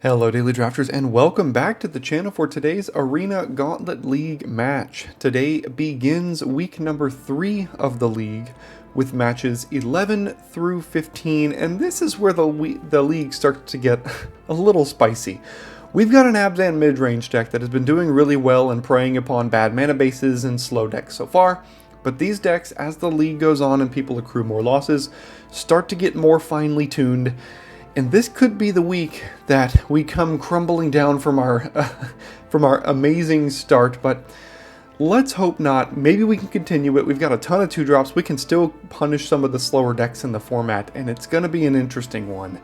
Hello Daily Drafters and welcome back to the channel for today's Arena Gauntlet League match. Today begins week number 3 of the league with matches 11 through 15, and this is where the league starts to get a little spicy. We've got an Abzan mid-range deck that has been doing really well and preying upon bad mana bases and slow decks so far, but these decks, as the league goes on and people accrue more losses, start to get more finely tuned. And this could be the week that we come crumbling down from our amazing start, but let's hope not. Maybe we can continue it. We've got a ton of 2-drops. We can still punish some of the slower decks in the format, and it's going to be an interesting one.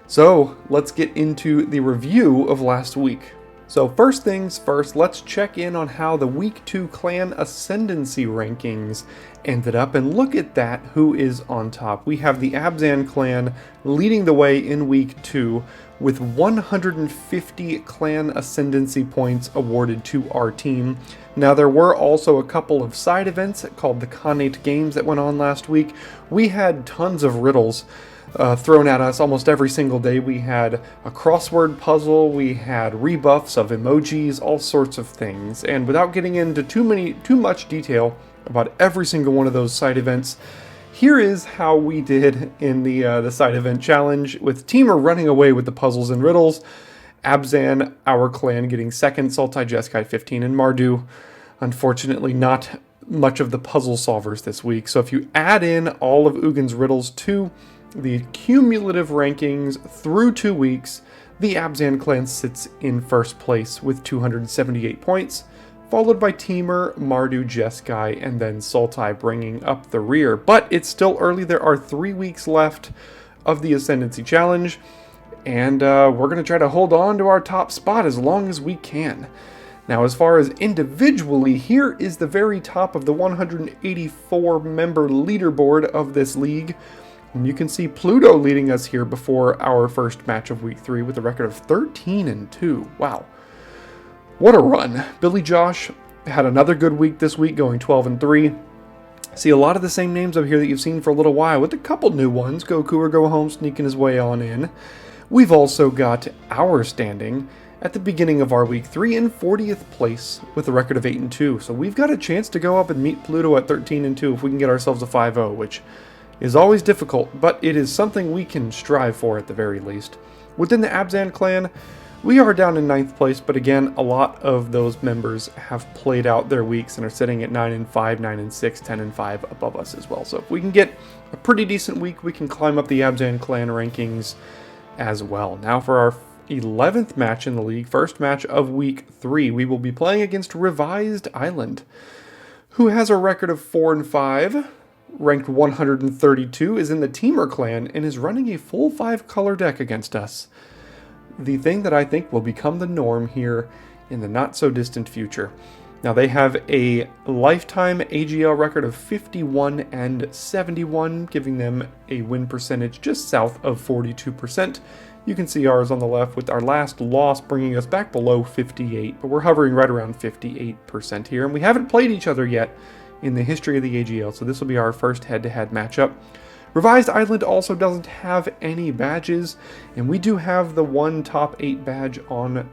So let's get into the review of last week. So first things first, let's check in on how the Week 2 Clan Ascendancy rankings ended up, and look at that, who is on top. We have the Abzan clan leading the way in Week 2 with 150 Clan Ascendancy points awarded to our team. Now there were also a couple of side events called the Khanate Games that went on last week. We had tons of riddles thrown at us almost every single day. We had a crossword puzzle, we had rebuffs of emojis, all sorts of things. And without getting into too much detail about every single one of those side events, here is how we did in the side event challenge, with Teamer running away with the puzzles and riddles, Abzan, our clan, getting second, Sultai Jeskai 15, and Mardu, unfortunately not much of the puzzle solvers this week. So if you add in all of Ugin's riddles to the cumulative rankings through 2 weeks, the Abzan clan sits in first place with 278 points, followed by Teamer, Mardu, Jeskai, and then Sultai bringing up the rear. But it's still early. There are 3 weeks left of the Ascendancy Challenge, and we're going to try to hold on to our top spot as long as we can. Now, as far as individually, here is the very top of the 184-member leaderboard of this league. And you can see Pluto leading us here before our first match of Week 3 with a record of 13-2. Wow. What a run. Billy Josh had another good week this week, going 12-3. See a lot of the same names up here that you've seen for a little while, with a couple new ones. Goku or Go Home sneaking his way on in. We've also got our standing at the beginning of our Week 3 in 40th place with a record of 8-2. So we've got a chance to go up and meet Pluto at 13-2 if we can get ourselves a 5-0, which is always difficult, but it is something we can strive for at the very least. Within the Abzan clan, we are down in 9th place, but again, a lot of those members have played out their weeks and are sitting at 9-5, 9-6, 10-5 above us as well. So if we can get a pretty decent week, we can climb up the Abzan clan rankings as well. Now for our 11th match in the league, first match of Week 3, we will be playing against RevisedIsland, who has a record of 4-5. Ranked 132, is in the Teamer clan, and is running a full 5-color deck against us. The thing that I think will become the norm here in the not-so-distant future. Now, they have a lifetime AGL record of 51-71, giving them a win percentage just south of 42%. You can see ours on the left, with our last loss bringing us back below 58, but we're hovering right around 58% here, and we haven't played each other yet in the history of the AGL, so this will be our first head-to-head matchup. RevisedIsland also doesn't have any badges, and we do have the one top 8 badge on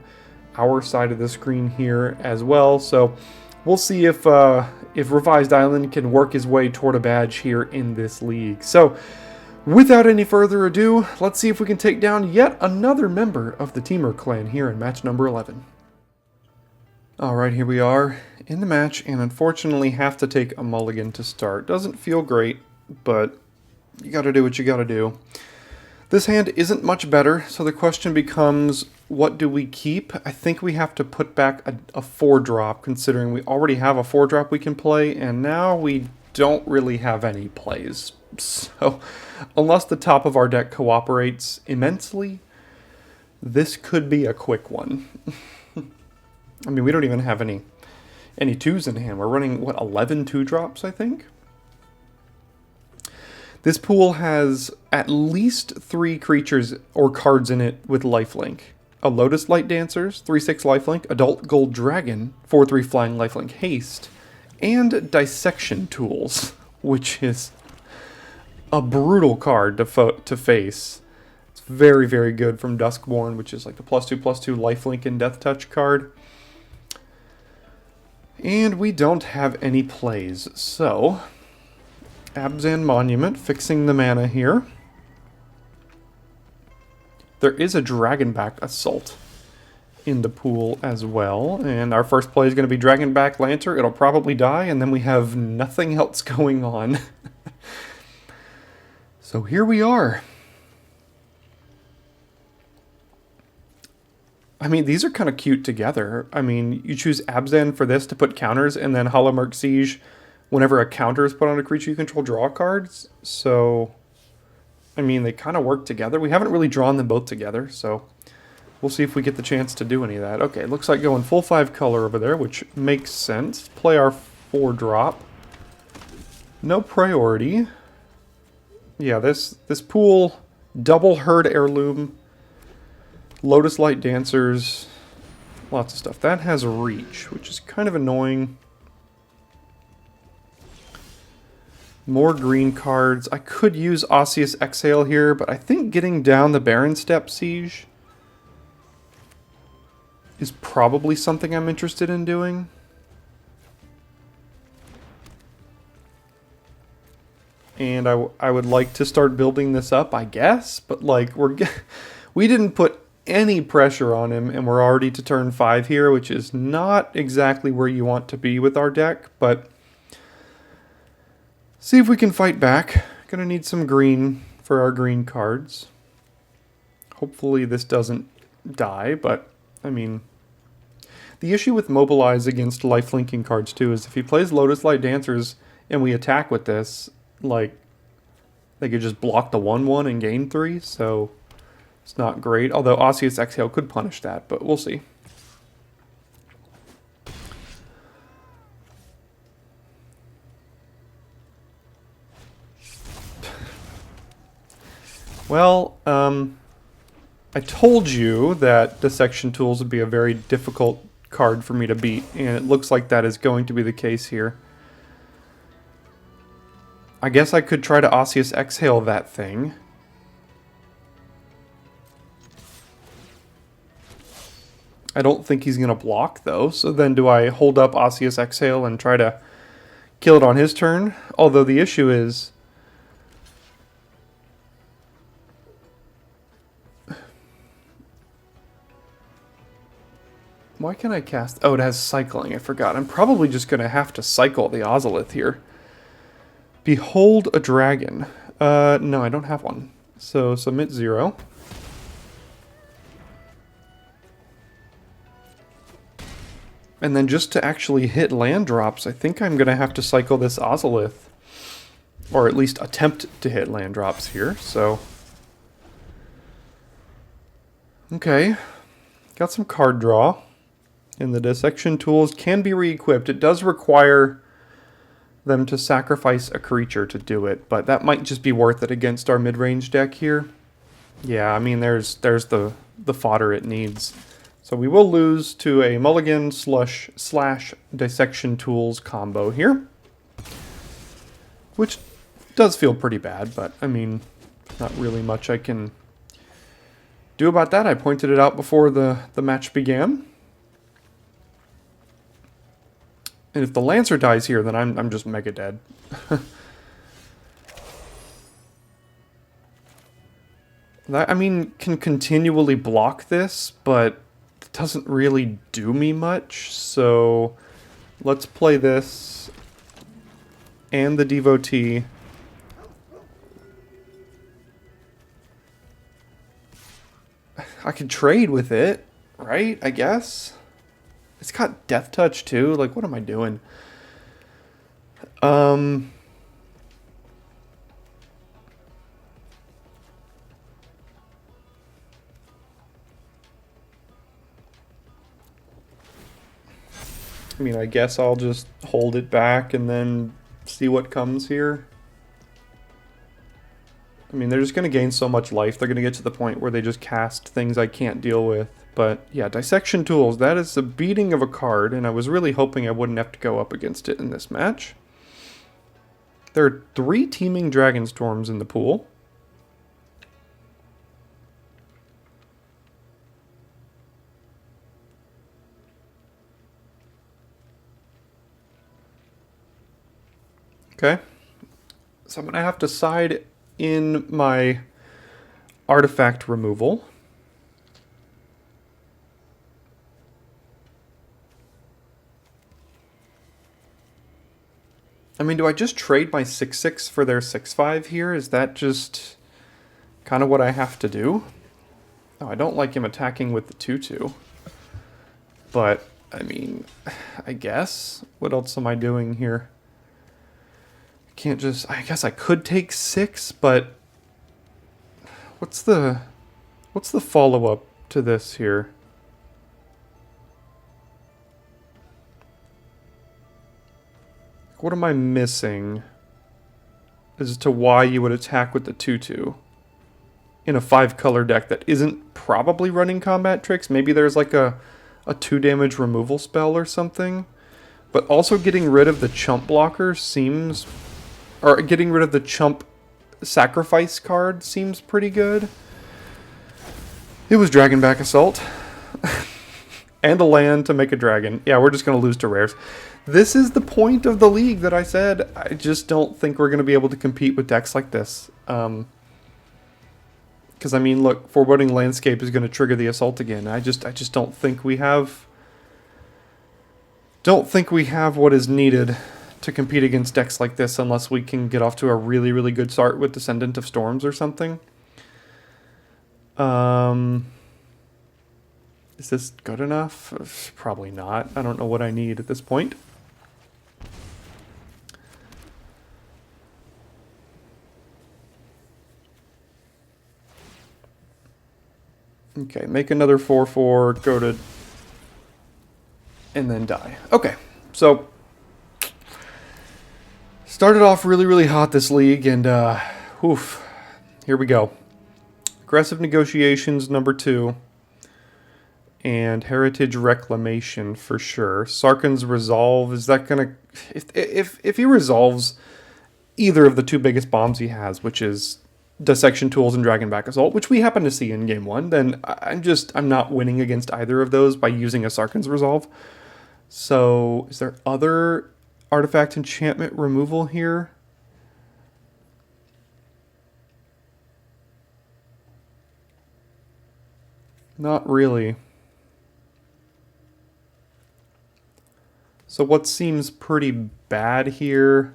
our side of the screen here as well, so we'll see if RevisedIsland can work his way toward a badge here in this league. So without any further ado, let's see if we can take down yet another member of the Teamer clan here in match number 11. Alright, here we are in the match, and unfortunately have to take a mulligan to start. Doesn't feel great, but you gotta do what you gotta do. This hand isn't much better, so the question becomes, what do we keep? I think we have to put back a 4-drop, considering we already have a 4-drop we can play, and now we don't really have any plays. So, unless the top of our deck cooperates immensely, this could be a quick one. I mean, we don't even have any 2s in hand. We're running, what, 11 2-drops, I think? This pool has at least 3 creatures or cards in it with lifelink. A Lotus Light Dancers, 3/6 lifelink, Adult Gold Dragon, 4/3 flying lifelink haste, and Dissection Tools, which is a brutal card to face. It's very, very good from Duskborn, which is like the +2/+2 lifelink and Death Touch card. And we don't have any plays, so Abzan Monument, fixing the mana here. There is a Dragonback Assault in the pool as well, and our first play is going to be Dragonback Lancer. It'll probably die, and then we have nothing else going on. So here we are. I mean, these are kind of cute together. I mean, you choose Abzan for this to put counters, and then Hollowmark Siege, whenever a counter is put on a creature you control, draw cards. So, I mean, they kind of work together. We haven't really drawn them both together, so we'll see if we get the chance to do any of that. Okay, looks like going full 5 color over there, which makes sense. Play our 4-drop. No priority. Yeah, this pool, double Herd Heirloom, Lotus Light Dancers, lots of stuff. That has reach, which is kind of annoying. More green cards. I could use Osseous Exhale here, but I think getting down the Baron Step Siege is probably something I'm interested in doing. And I would like to start building this up, I guess, but like we didn't put any pressure on him, and we're already to turn 5 here, which is not exactly where you want to be with our deck, but see if we can fight back. Gonna need some green for our green cards. Hopefully this doesn't die, but I mean, the issue with Mobilize against lifelinking cards too is if he plays Lotus Light Dancers and we attack with this, like, they could just block the 1/1 and gain 3, so it's not great. Although Osseous Exhale could punish that, but we'll see. Well, I told you that Dissection Tools would be a very difficult card for me to beat, and it looks like that is going to be the case here. I guess I could try to Osseous Exhale that thing. I don't think he's going to block, though, so then do I hold up Osseous Exhale and try to kill it on his turn? Although the issue is, why can't I cast... Oh, it has cycling. I forgot. I'm probably just going to have to cycle the Ozolith here. Behold a Dragon. No, I don't have one. So submit 0. And then just to actually hit land drops, I think I'm going to have to cycle this Ozolith. Or at least attempt to hit land drops here, so... Okay. Got some card draw. And the Dissection Tools can be re-equipped. It does require them to sacrifice a creature to do it, but that might just be worth it against our mid-range deck here. Yeah, I mean, there's the fodder it needs. So we will lose to a Mulligan slash Dissection Tools combo here. Which does feel pretty bad, but I mean, not really much I can do about that. I pointed it out before the match began. And if the Lancer dies here, then I'm just mega dead. That, I mean, can continually block this, but it doesn't really do me much. So let's play this and the Devotee. I could trade with it, right? I guess. It's got Death Touch too. Like, what am I doing? I mean, I guess I'll just hold it back and then see what comes here. I mean, they're just going to gain so much life. They're going to get to the point where they just cast things I can't deal with. But yeah, Dissection Tools, that is the beating of a card, and I was really hoping I wouldn't have to go up against it in this match. There are 3 teaming Dragonstorms in the pool. Okay. So I'm going to have to side in my artifact removal. I mean, do I just trade my 6/6 for their 6/5 here? Is that just kind of what I have to do? Oh, I don't like him attacking with the 2/2. But, I mean, I guess. What else am I doing here? Can't just... I guess I could take 6, but... What's the follow-up to this here? What am I missing as to why you would attack with the 2/2 in a 5-color deck that isn't probably running combat tricks? Maybe there's like a 2 damage removal spell or something. But also getting rid of the chump blocker seems... Or getting rid of the chump sacrifice card seems pretty good. It was Dragonback Assault. And a land to make a dragon. Yeah, we're just going to lose to rares. This is the point of the league that I said. I just don't think we're going to be able to compete with decks like this. Because, I mean, look, Foreboding Landscape is going to trigger the assault again. I just don't think we have... Don't think we have what is needed to compete against decks like this unless we can get off to a really, really good start with Descendant of Storms or something. Is this good enough? Probably not. I don't know what I need at this point. Okay, make another 4/4, go to... and then die. Okay, so... Started off really, really hot this league, and, oof, here we go. Aggressive Negotiations, number 2. And Heritage Reclamation, for sure. Sarkhan's Resolve, is that gonna... If he resolves either of the 2 biggest bombs he has, which is Dissection Tools and Dragonback Assault, which we happen to see in Game 1, then I'm not winning against either of those by using a Sarkhan's Resolve. So, is there other artifact enchantment removal here? Not really. So what seems pretty bad here?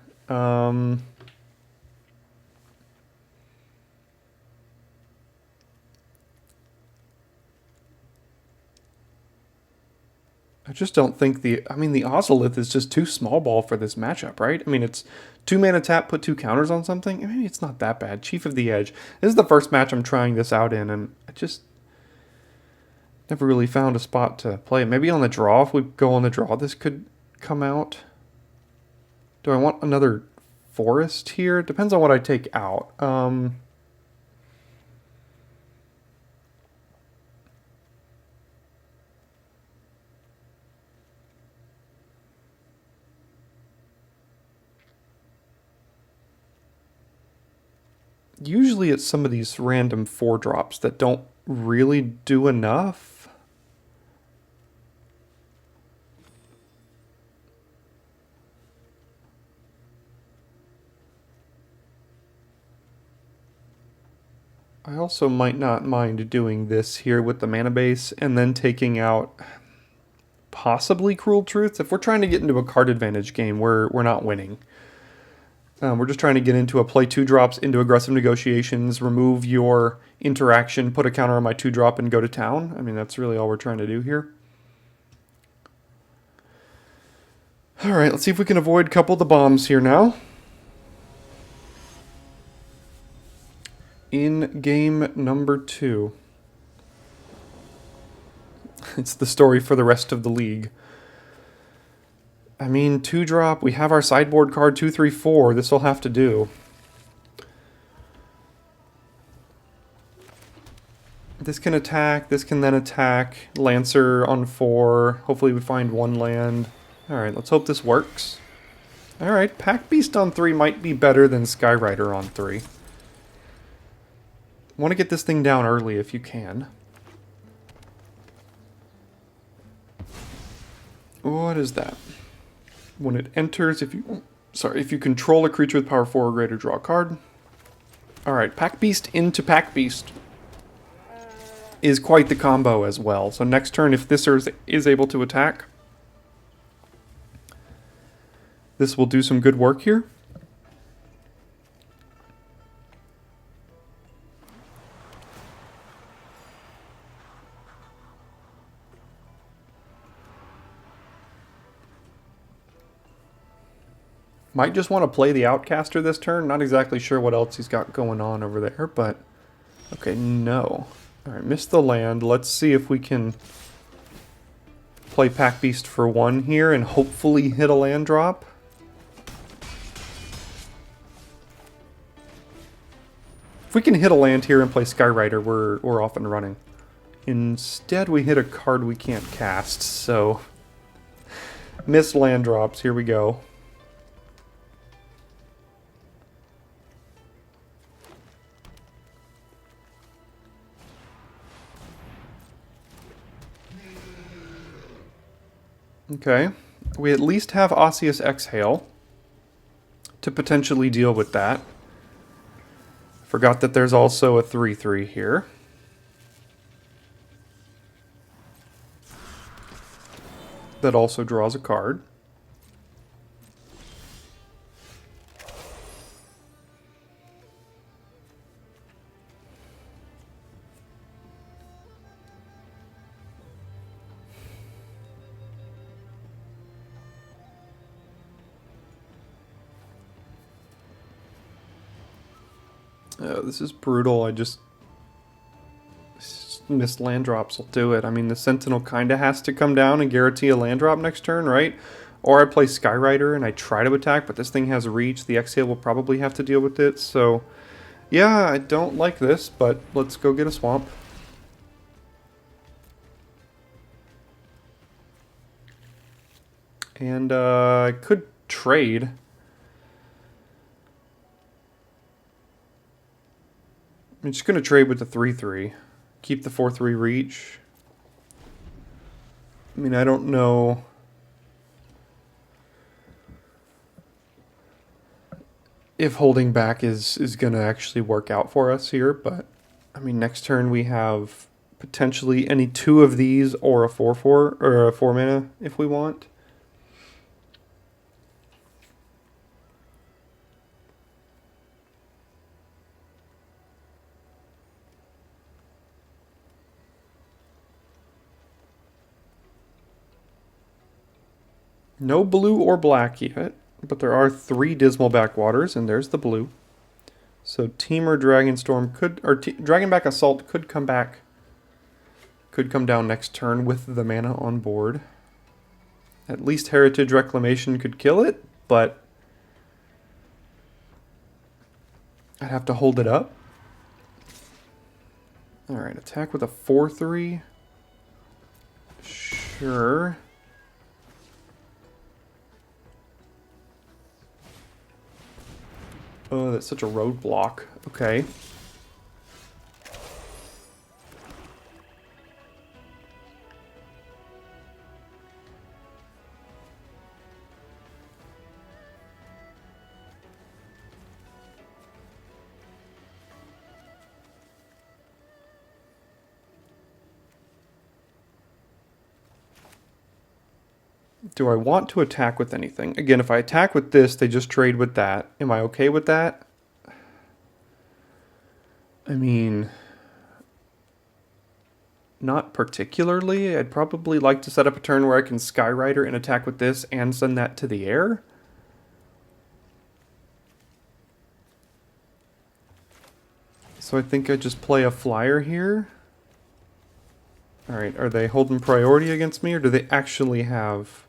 I just don't think the... I mean, the Ozolith is just too small ball for this matchup, right? I mean, it's 2 mana tap, put 2 counters on something. Maybe it's not that bad. Chief of the Edge. This is the first match I'm trying this out in, and I just never really found a spot to play. Maybe on the draw, if we go on the draw, this could come out. Do I want another forest here? It depends on what I take out. Usually it's some of these random 4-drops that don't really do enough. I also might not mind doing this here with the mana base and then taking out possibly Cruel Truths. If we're trying to get into a card advantage game, we're not winning. We're just trying to get into a play 2-drops into Aggressive Negotiations, remove your interaction, put a counter on my 2-drop, and go to town. I mean, that's really all we're trying to do here. Alright, let's see if we can avoid a couple of the bombs here now. In game number 2. It's the story for the rest of the league. I mean, 2-drop, we have our sideboard card 2, 3, 4. This will have to do. This can attack, this can then attack. Lancer on 4. Hopefully we find 1 land. Alright, let's hope this works. Alright, Pack Beast on 3 might be better than Skyrider on 3. Want to get this thing down early if you can. What is that? When it enters, if you Sorry, if you control a creature with power 4 or greater, draw a card. Alright, Pack Beast into Pack Beast is quite the combo as well. So next turn, if this is able to attack, this will do some good work here. Might just want to play the Outcaster this turn. Not exactly sure what else he's got going on over there, but... Okay, no. Alright, missed the land. Let's see if we can play Pack Beast for 1 here and hopefully hit a land drop. If we can hit a land here and play Skyrider, we're off and running. Instead, we hit a card we can't cast, so... Missed land drops, here we go. Okay, we at least have Osseous Exhale to potentially deal with that. Forgot that there's also a 3/3 here. That also draws a card. Oh, this is brutal. I just missed land drops will do it. I mean, the Sentinel kind of has to come down and guarantee a land drop next turn, right? Or I play Skyrider and I try to attack, but this thing has reach. The Exhale will probably have to deal with it. So, yeah, I don't like this, but let's go get a swamp. And I could trade. I'm just going to trade with the 3/3. Keep the 4/3 reach. I mean, I don't know if holding back is going to actually work out for us here, but I mean, next turn we have potentially any 2 of these or a 4/4 or a 4 mana if we want. No blue or black yet, but there are 3 Dismal Backwaters, and there's the blue. So Temur Dragonstorm could, or Dragonback Assault could come back, could come down next turn with the mana on board. At least Heritage Reclamation could kill it, but I'd have to hold it up. Alright, attack with a 4/3. Sure. Oh, that's such a roadblock. Okay. Do I want to attack with anything? Again, if I attack with this, they just trade with that. Am I okay with that? I mean, not particularly. I'd probably like to set up a turn where I can Skyrider and attack with this and send that to the air. So I think I just play a flyer here. Alright, are they holding priority against me, or do they actually have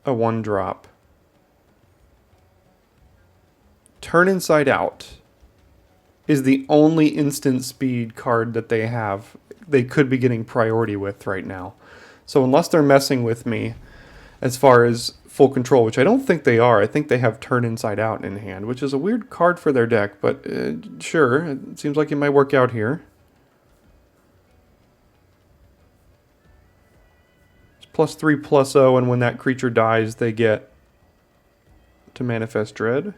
a 1-drop? Turn Inside Out is the only instant speed card that they have. They could be getting priority with right now. So unless they're messing with me as far as full control, which I don't think they are, I think they have Turn Inside Out in hand, which is a weird card for their deck, but sure, it seems like it might work out here. It's +3/+0, and when that creature dies, they get to Manifest Dread.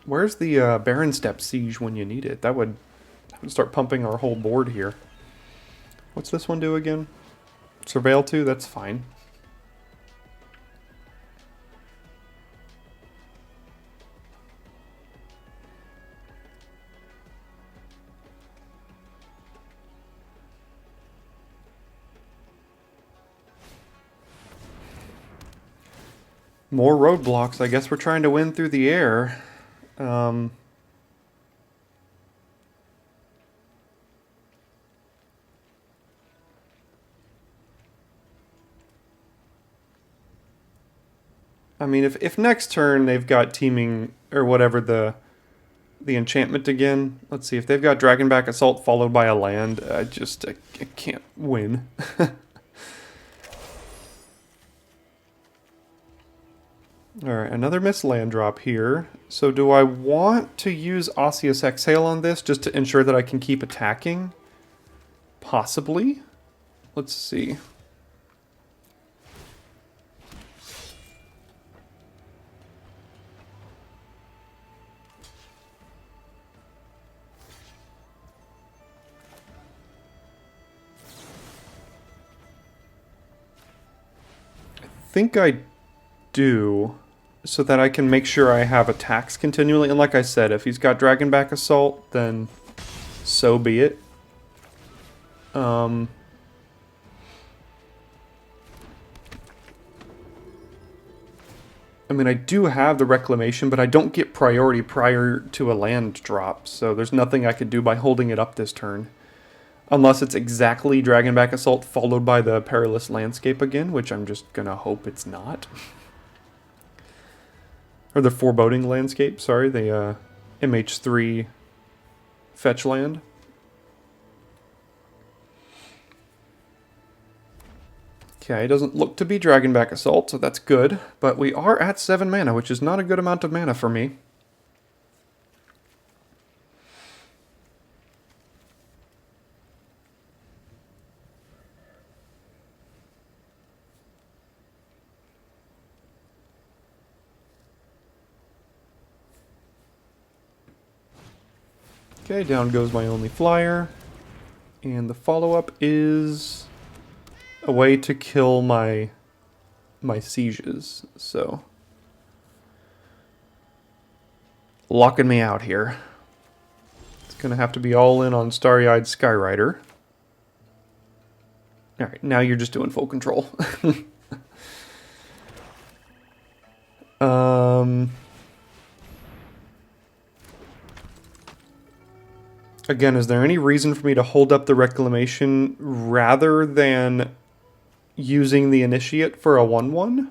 Where's the Baron Step Siege when you need it? That would start pumping our whole board here. What's this one do again? Surveil 2? That's fine. More roadblocks. I guess we're trying to win through the air. I mean, if next turn they've got teaming or whatever the enchantment again. Let's see if they've got Dragonback Assault followed by a land. I can't win. Alright, another missed land drop here. So do I want to use Osseous Exhale on this just to ensure that I can keep attacking? Possibly. Let's see. I think I do, so that I can make sure I have attacks continually. And like I said, if he's got Dragonback Assault, then so be it. I mean, I do have the Reclamation, but I don't get priority prior to a land drop, so there's nothing I could do by holding it up this turn. Unless it's exactly Dragonback Assault followed by the Perilous Landscape again, which I'm just gonna hope it's not. Or the Foreboding Landscape, sorry, the MH3 fetch land. Okay, doesn't look to be Dragonback Assault, so that's good. But we are at 7 mana, which is not a good amount of mana for me. Okay, down goes my only flyer. And the follow-up is a way to kill my sieges, so locking me out here. It's gonna have to be all in on Starry-Eyed Skyrider. Alright, now you're just doing full control. Again, is there any reason for me to hold up the Reclamation rather than using the Initiate for a 1/1?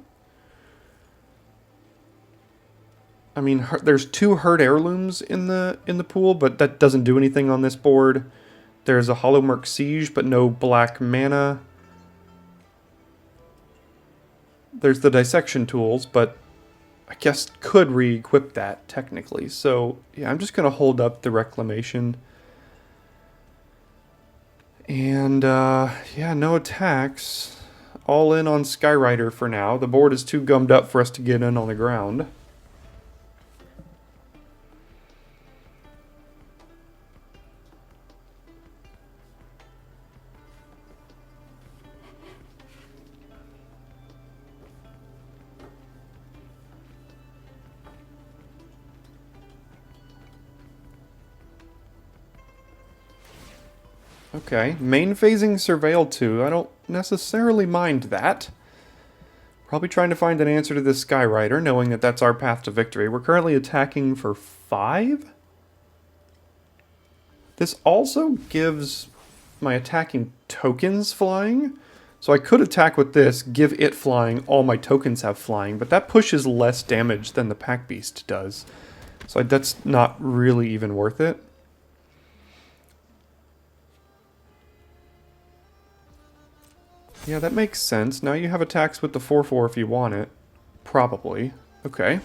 I mean, there's 2 Herd Heirlooms in the pool, but that doesn't do anything on this board. There's a Hollow Merc Siege, but no black mana. There's the Dissection Tools, but I guess could re-equip that, technically. So, yeah, I'm just going to hold up the Reclamation. And, yeah, no attacks. All in on Skyrider for now. The board is too gummed up for us to get in on the ground. Okay, main phasing Surveil 2. I don't necessarily mind that. Probably trying to find an answer to this Skyrider, knowing that that's our path to victory. We're currently attacking for 5? This also gives my attacking tokens flying. So I could attack with this, give it flying, all my tokens have flying, but that pushes less damage than the Pack Beast does. So that's not really even worth it. Yeah, that makes sense. Now you have attacks with the 4/4 if you want it. Probably. Okay.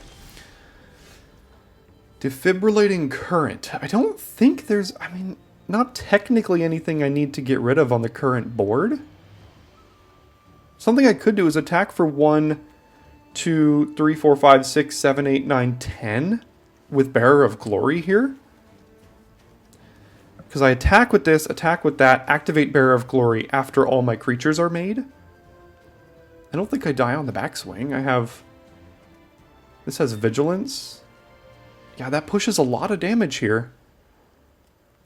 Defibrillating current. I don't think there's, I mean, not technically anything I need to get rid of on the current board. Something I could do is attack for 1, 2, 3, 4, 5, 6, 7, 8, 9, 10 with Bearer of Glory here. Because I attack with this, attack with that, activate Bearer of Glory after all my creatures are made. I don't think I die on the backswing. I have... This has Vigilance. Yeah, that pushes a lot of damage here.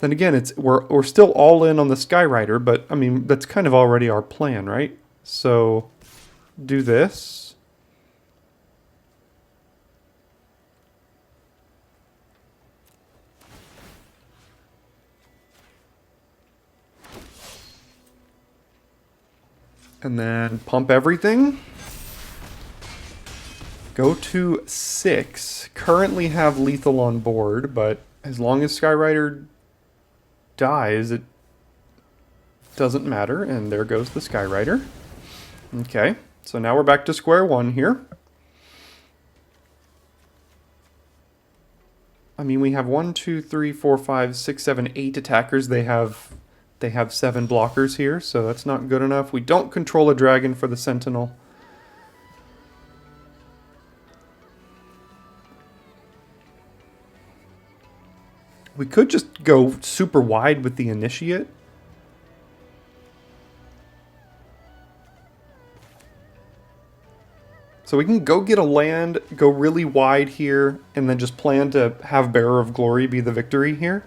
Then again, we're still all in on the Skyrider, but I mean, that's kind of already our plan, right? So, do this. And then pump everything. Go to 6. Currently have lethal on board, but as long as Skyrider dies, it doesn't matter. And there goes the Skyrider. Okay, so now we're back to square one here. I mean, we have 1, 2, 3, 4, 5, 6, 7, 8 attackers. They have 7 blockers here, so that's not good enough. We don't control a dragon for the Sentinel. We could just go super wide with the Initiate. So we can go get a land, go really wide here, and then just plan to have Bearer of Glory be the victory here.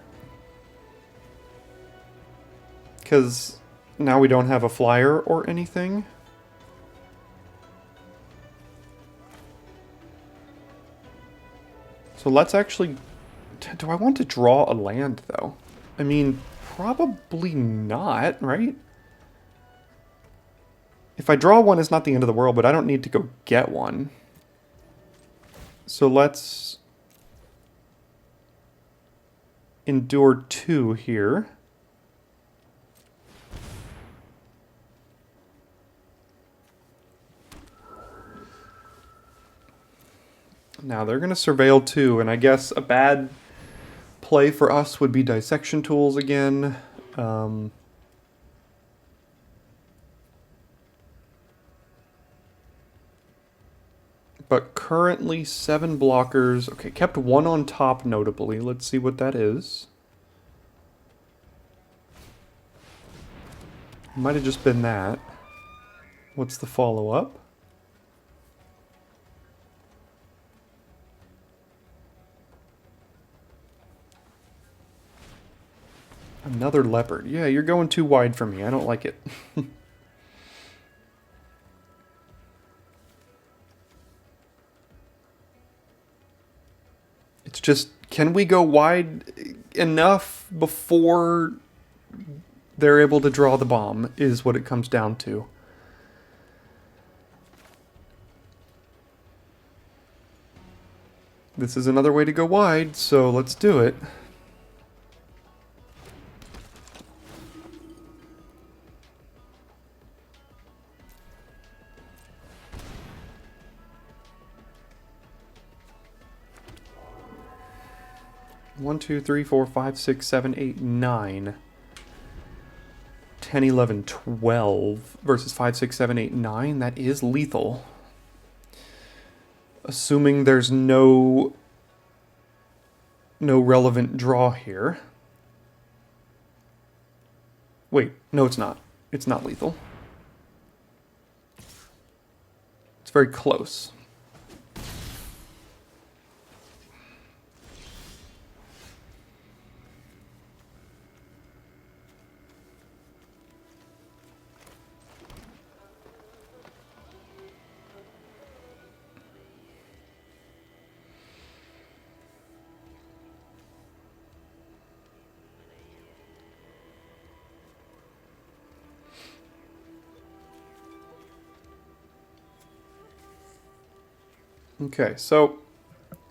Because now we don't have a flyer or anything. So let's actually... Do I want to draw a land, though? I mean, probably not, right? If I draw one, it's not the end of the world, but I don't need to go get one. So let's endure 2 here. Now they're going to surveil 2, and I guess a bad play for us would be dissection tools again. But currently 7 blockers. Okay, kept 1 on top notably. Let's see what that is. Might have just been that. What's the follow-up? Another leopard. Yeah, you're going too wide for me. I don't like it. It's just, can we go wide enough before they're able to draw the bomb is what it comes down to. This is another way to go wide, so let's do it. One, 2, 3, 4, 5, 6, 7, 8, 9. 10, 11, 12 versus 5, 6, 7, 8, 9. That is lethal. Assuming there's no relevant draw here. Wait, no it's not. It's not lethal. It's very close. Okay, so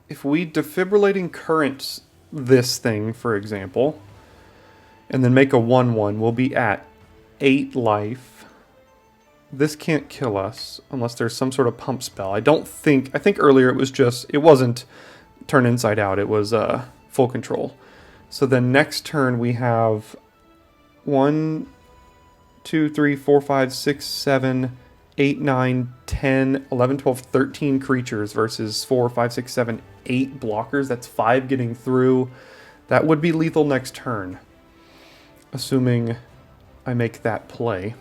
if we defibrillating current this thing, for example, and then make a 1/1, we'll be at 8 life. This can't kill us unless there's some sort of pump spell. I think earlier it was just, it wasn't turn inside out. It was full control. So then next turn we have 1, 2, 3, 4, 5, 6, 7, 8, 9, 10, 11, 12, 13 creatures versus 4, 5, 6, 7, 8 blockers. That's 5 getting through. That would be lethal next turn, assuming I make that play.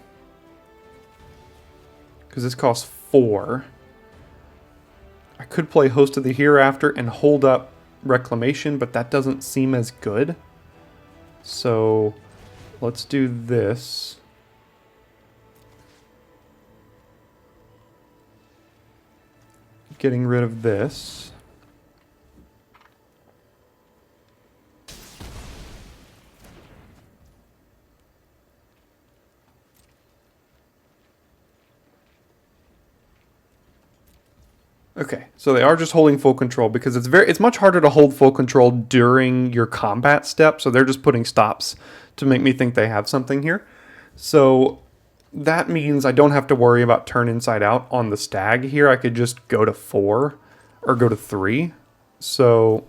Because this costs 4. I could play Host of the Hereafter and hold up Reclamation, but that doesn't seem as good. So let's do this. Getting rid of this. Okay, so they are just holding full control because it's much harder to hold full control during your combat step, so they're just putting stops to make me think they have something here. So that means I don't have to worry about turn inside out on the stag here. I could just go to 4 or go to 3. So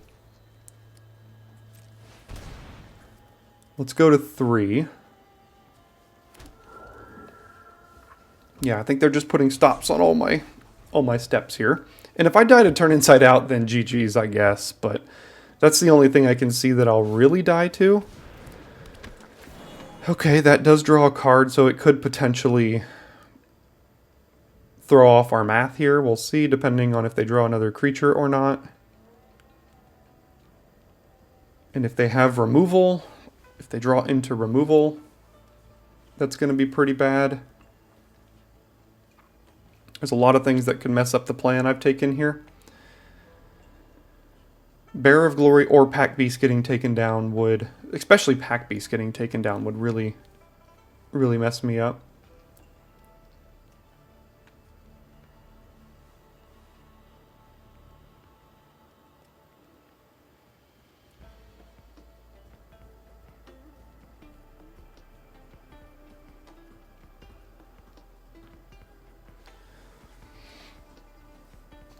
let's go to 3. Yeah, I think they're just putting stops on all my steps here. And if I die to turn inside out, then GG's, I guess. But that's the only thing I can see that I'll really die to. Okay, that does draw a card, so it could potentially throw off our math here. We'll see, depending on if they draw another creature or not. And if they have removal, if they draw into removal, that's going to be pretty bad. There's a lot of things that could mess up the plan I've taken here. Bearer of Glory or Pack Beast getting taken down would, especially Pack Beast getting taken down would really, really mess me up.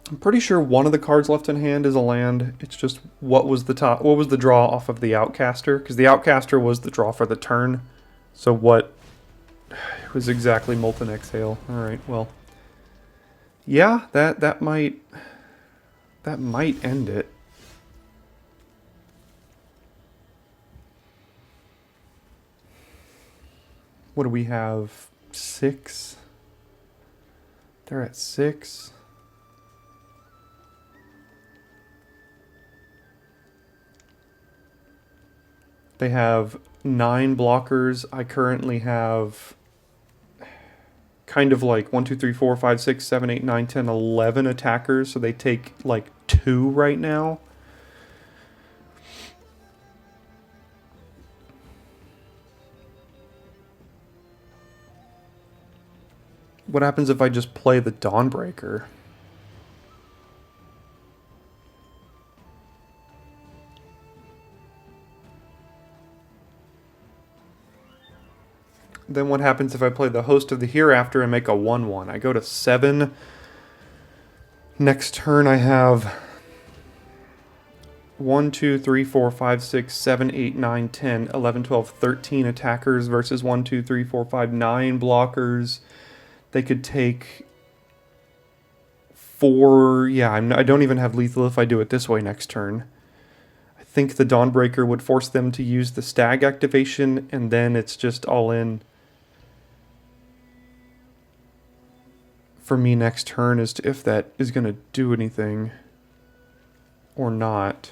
I'm pretty sure one of the cards left in hand is a land. It's just what was the draw off of the Outcaster? Because the Outcaster was the draw for the turn. So what was exactly Molten Exhale? All right, well, yeah, that might end it. What do we have? 6. They're at 6. They have 9 blockers. I currently have kind of like 1, 2, 3, 4, 5, 6, 7, 8, 9, 10, 11 attackers. So they take like 2 right now. What happens if I just play the Dawnbreaker? Then what happens if I play the Host of the Hereafter and make a 1/1? I go to 7. Next turn I have 1, 2, 3, 4, 5, 6, 7, 8, 9, 10, 11, 12, 13 attackers versus 1, 2, 3, 4, 5, 9 blockers. They could take 4. Yeah, I don't even have lethal if I do it this way next turn. I think the Dawnbreaker would force them to use the Stag activation, and then it's just all in for me next turn as to if that is going to do anything or not.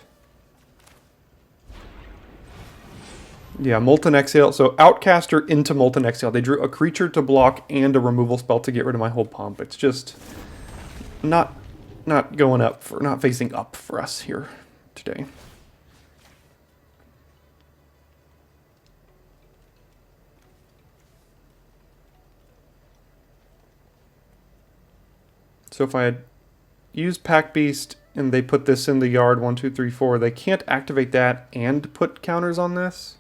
Yeah, Molten Exhale. So Outcaster into Molten Exhale. They drew a creature to block and a removal spell to get rid of my whole pump. It's just not going up for, not facing up for us here today. So if I had used Pack Beast and they put this in the yard, 1, 2, 3, 4, they can't activate that and put counters on this.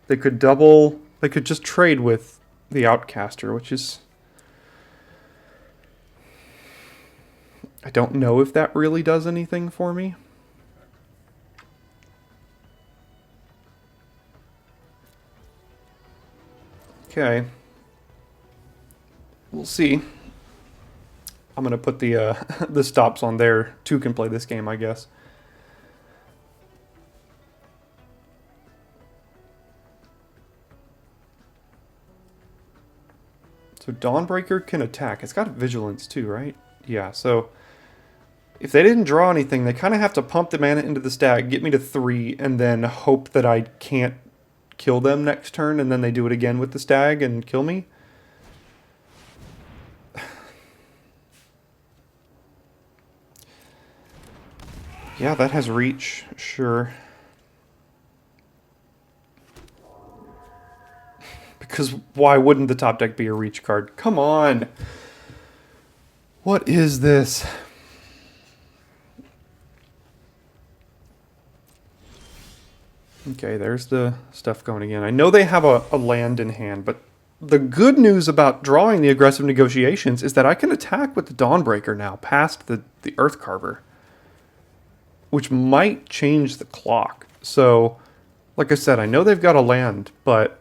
They could just trade with the Outcaster, which is I don't know if that really does anything for me. Okay. We'll see. I'm going to put the the stops on there. Two can play this game, I guess. So Dawnbreaker can attack. It's got Vigilance too, right? Yeah, so if they didn't draw anything, they kind of have to pump the mana into the stag, get me to 3, and then hope that I can't kill them next turn, and then they do it again with the stag and kill me. Yeah, that has reach, sure. Because why wouldn't the top deck be a reach card? Come on! What is this? Okay, there's the stuff going again. I know they have a land in hand, but the good news about drawing the aggressive negotiations is that I can attack with the Dawnbreaker now, past the Earthcarver, which might change the clock. So, like I said, I know they've got a land, but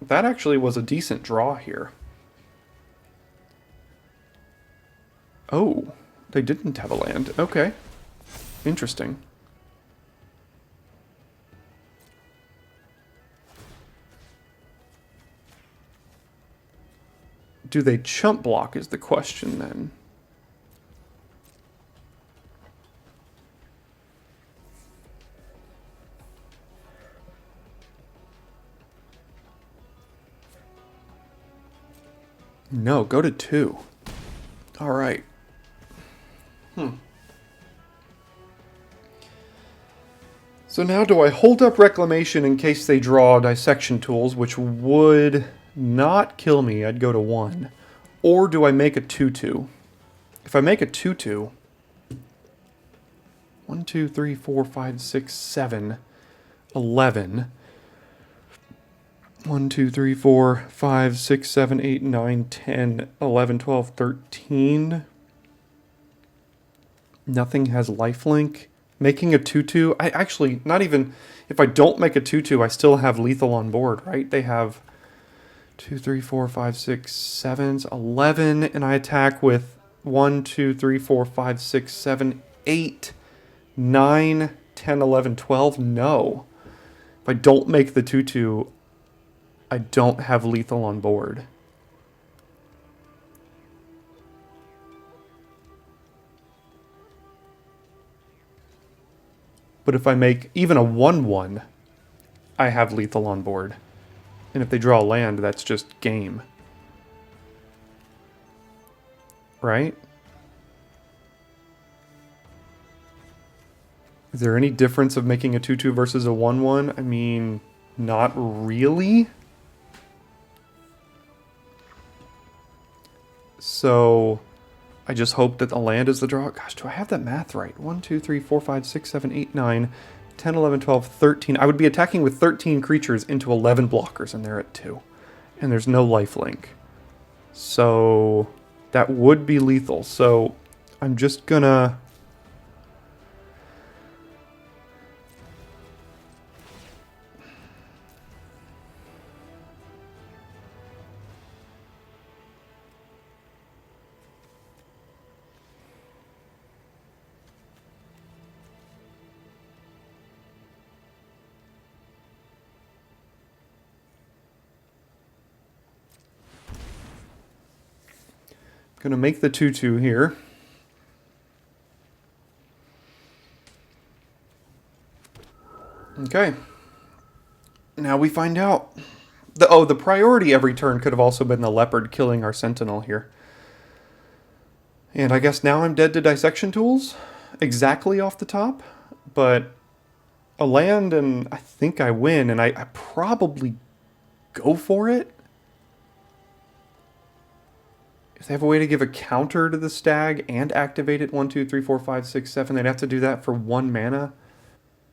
that actually was a decent draw here. Oh, they didn't have a land. Okay. Interesting. Do they chump block is the question then. No, go to 2. All right. So now do I hold up Reclamation in case they draw Dissection Tools, which would not kill me? I'd go to 1. Or do I make a 2/2? If I make a 2/2, 1, 2, 3, 4, 5, 6, 7, 11. 1, 2, 3, 4, 5, 6, 7, 8, 9, 10, 11, 12, 13. Nothing has lifelink. Making a 2/2, I actually, not even, if I don't make a 2/2, I still have lethal on board, right? They have 2, 3, 4, 5, 6, 7, 11, and I attack with 1, 2, 3, 4, 5, 6, 7, 8, 9, 10, 11, 12. No. If I don't make the 2/2, I don't have lethal on board. But if I make even a 1/1, I have lethal on board. And if they draw land, that's just game. Right? Is there any difference of making a 2/2 versus a 1/1? I mean, not really. So I just hope that the land is the draw. Gosh, do I have that math right? 1, 2, 3, 4, 5, 6, 7, 8, 9, 10, 11, 12, 13. I would be attacking with 13 creatures into 11 blockers, and they're at 2. And there's no lifelink. So that would be lethal. So I'm just gonna... Gonna make the 2/2 here. Okay. Now we find out. The priority every turn could have also been the leopard killing our sentinel here. And I guess now I'm dead to dissection tools. Exactly off the top. But a land and I think I win, and I probably go for it. If they have a way to give a counter to the stag and activate it 1, 2, 3, 4, 5, 6, 7, they'd have to do that for 1 mana.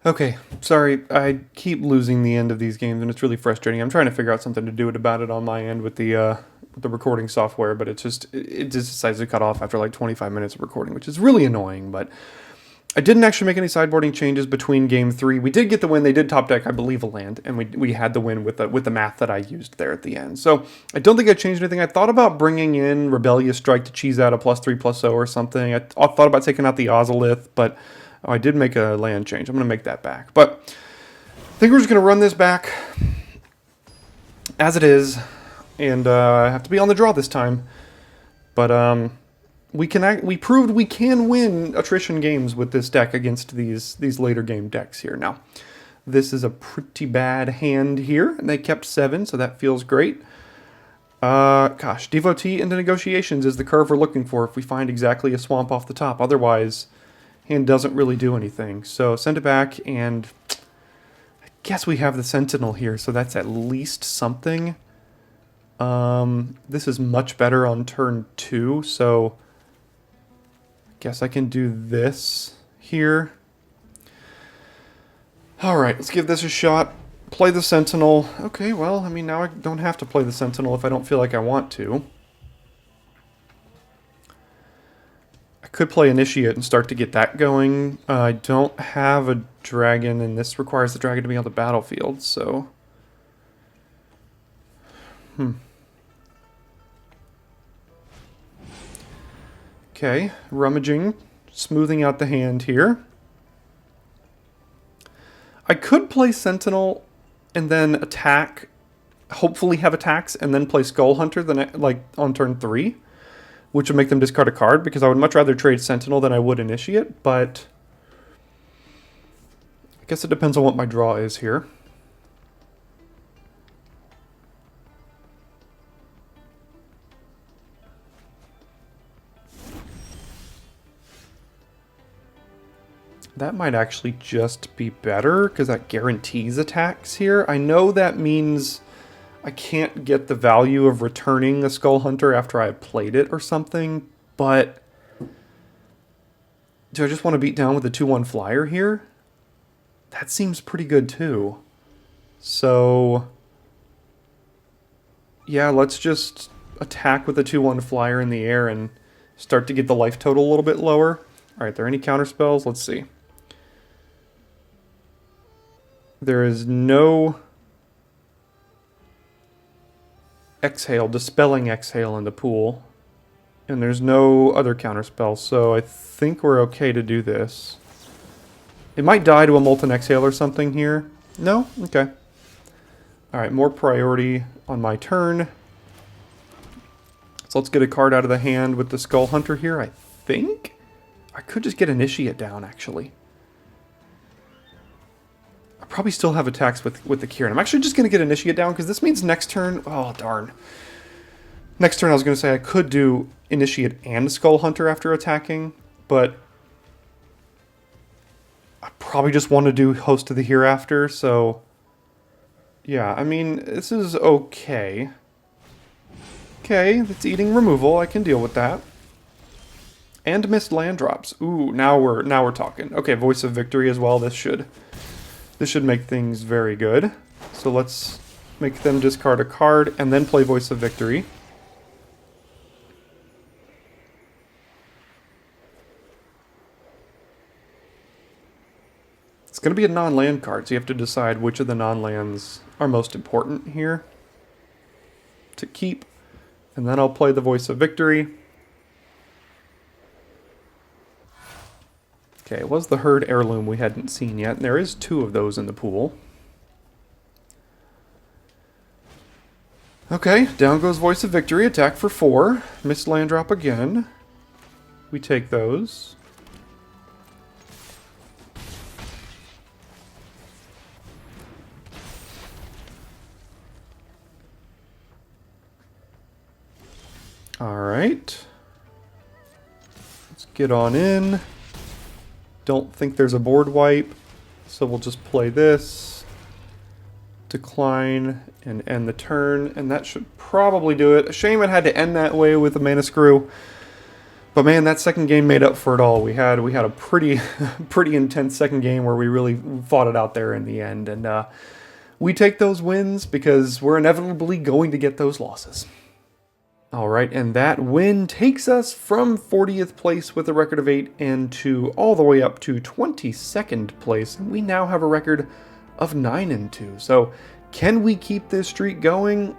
Okay, sorry, I keep losing the end of these games, and it's really frustrating. I'm trying to figure out something to do about it on my end with the recording software, but it just decides to cut off after like 25 minutes of recording, which is really annoying. But I didn't actually make any sideboarding changes between game 3. We did get the win. They did top deck, I believe, a land, and we had the win with the math that I used there at the end. So I don't think I changed anything. I thought about bringing in Rebellious Strike to cheese out a +3/+0 or something. I thought about taking out the Ozolith, but I did make a land change. I'm going to make that back. But I think we're just going to run this back as it is, and I have to be on the draw this time. But we proved we can win attrition games with this deck against these later game decks here. Now, this is a pretty bad hand here, and they kept 7, so that feels great. Gosh, Devotee into Negotiations is the curve we're looking for if we find exactly a swamp off the top. Otherwise, hand doesn't really do anything. So send it back, and I guess we have the Sentinel here, so that's at least something. This is much better on turn 2, so I guess I can do this here. Alright, let's give this a shot. Play the Sentinel. Okay, well, I mean, now I don't have to play the Sentinel if I don't feel like I want to. I could play Initiate and start to get that going. I don't have a dragon, and this requires the dragon to be on the battlefield, so... Okay, rummaging, smoothing out the hand here. I could play Sentinel and then attack, hopefully have attacks, and then play Skull Hunter like on turn 3. Which would make them discard a card, because I would much rather trade Sentinel than I would Initiate, but I guess it depends on what my draw is here. That might actually just be better, because that guarantees attacks here. I know that means I can't get the value of returning a Skull Hunter after I have played it or something, but do I just want to beat down with a 2/1 flyer here? That seems pretty good too. So yeah, let's just attack with a 2/1 flyer in the air and start to get the life total a little bit lower. Alright, are there any counter spells? Let's see. There is no Exhale, Dispelling Exhale in the pool. And there's no other counter spells, so I think we're okay to do this. It might die to a Molten Exhale or something here. No? Okay. Alright, more priority on my turn. So let's get a card out of the hand with the Skull Hunter here, I think? I could just get Initiate down, actually. I probably still have attacks with the Kieran. I'm actually just going to get Initiate down, because this means next turn... Oh, darn. Next turn I was going to say I could do Initiate and Skull Hunter after attacking, but I probably just want to do Host of the Hereafter, so... Yeah, I mean, this is okay. Okay, that's eating removal. I can deal with that. And missed land drops. Ooh, now we're talking. Okay, Voice of Victory as well. This should make things very good. So let's make them discard a card and then play Voice of Victory. It's going to be a non-land card, so you have to decide which of the non-lands are most important here to keep. And then I'll play the Voice of Victory. Okay, it was the Herd Heirloom we hadn't seen yet, and there is 2 of those in the pool. Okay, down goes Voice of Victory, attack for 4. Missed land drop again. We take those. Alright. Let's get on in. Don't think there's a board wipe, so we'll just play this. Decline and end the turn, and that should probably do it. A shame it had to end that way with a Mana Screw. But man, that second game made up for it all. We had a pretty pretty intense second game where we really fought it out there in the end, and we take those wins because we're inevitably going to get those losses. All right, and that win takes us from 40th place with a record of 8-2 all the way up to 22nd place, and we now have a record of 9-2. So, can we keep this streak going?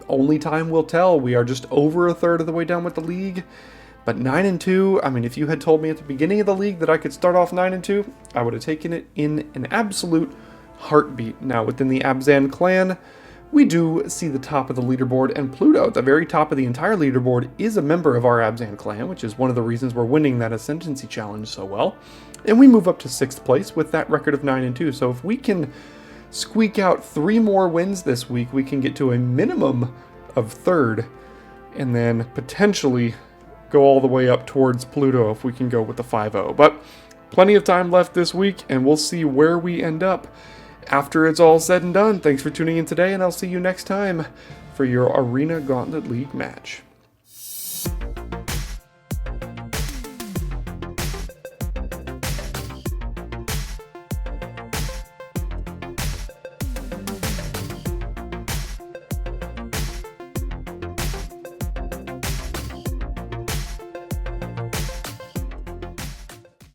Only time will tell. We are just over a third of the way down with the league. But 9-2, I mean, if you had told me at the beginning of the league that I could start off 9-2, I would have taken it in an absolute heartbeat. Now, within the Abzan clan, we do see the top of the leaderboard, and Pluto, at the very top of the entire leaderboard, is a member of our Abzan clan, which is one of the reasons we're winning that Ascendancy Challenge so well. And we move up to 6th place with that record of 9-2. So if we can squeak out 3 more wins this week, we can get to a minimum of 3rd, and then potentially go all the way up towards Pluto if we can go with the 5-0. But plenty of time left this week, and we'll see where we end up after it's all said and done. Thanks for tuning in today, and I'll see you next time for your Arena Gauntlet League match.